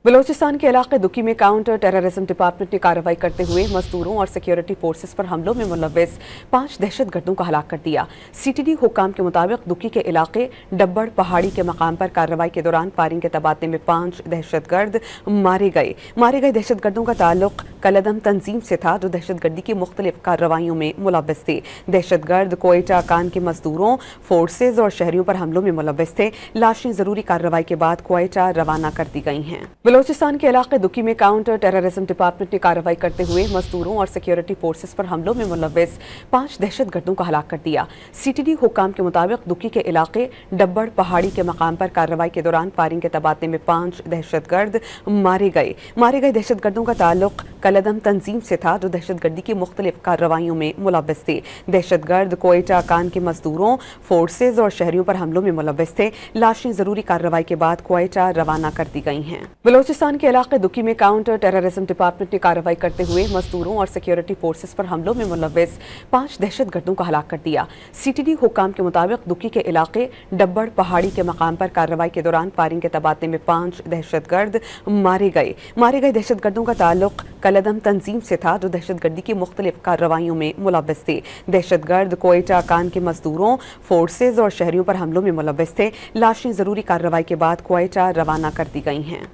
बलूचिस्तान के इलाके दुकी में काउंटर टेररिज्म डिपार्टमेंट ने कार्रवाई करते हुए मजदूरों और सिक्योरिटी फोर्सेस पर हमलों में मुलव्विस 5 दहशतगर्दों को हलाक कर दिया। सीटीडी हुक्काम के मुताबिक दुकी के इलाके डब्बड़ पहाड़ी के मकाम पर कार्रवाई के दौरान फायरिंग के तबादले में 5 दहशतगर्द मारे गए दहशतगर्दों का ताल्लुक कलदम तंजीम से था, जो दहशतगर्दी की मुख्तलिफ कार्रवाइयों में मुलव्विस थे। दहशतगर्द क्वेटा कान के मजदूरों, फोर्सेज और शहरियों पर हमलों में मुलव्विस थे। लाशें जरूरी कार्रवाई के बाद क्वेटा रवाना कर दी गई हैं। बलूचिस्तान के इलाके दुकी में काउंटर टेररिज्म डिपार्टमेंट ने कार्रवाई करते हुए मजदूरों और सिक्योरिटी फोर्सेस पर हमलों में मुलव्विस 5 दहशतगर्दों को हलाक कर दिया। सीटीडी हुक्काम के मुताबिक दुकी के इलाके डब्बड़ पहाड़ी के मकाम पर कार्रवाई के दौरान फायरिंग के तबादले में 5 दहशतगर्द मारे गए दहशतगर्दों का ताल्लुक कलदम तंजीम से था, जो दहशतगर्दी की मुख्तलिफ कार्रवाइयों में मुलव्विस थे। दहशतगर्द क्वेटा कान के मजदूरों, फोर्सेज और शहरियों पर हमलों में मुलव्विस थे। लाशें जरूरी कार्रवाई के बाद क्वेटा रवाना कर दी गई हैं। बलूचिस्तान के इलाके दुकी में काउंटर टेररिज्म डिपार्टमेंट ने कार्रवाई करते हुए मजदूरों और सिक्योरिटी फोर्सेस पर हमलों में मुलव्विस 5 दहशतगर्दों को हलाक कर दिया। सीटीडी हुक्काम के मुताबिक दुकी के इलाके डब्बड़ पहाड़ी के मकाम पर कार्रवाई के दौरान फायरिंग के तबादले में 5 दहशतगर्द मारे गए दहशतगर्दों का ताल्लुक कलदम तंजीम से था, जो दहशतगर्दी की मुख्तलिफ कार्रवाइयों में मुलव्विस थे। दहशतगर्द क्वेटा कान के मजदूरों, फोर्सेज और शहरियों पर हमलों में मुलव्विस थे। लाशें जरूरी कार्रवाई के बाद क्वेटा रवाना कर दी गई हैं।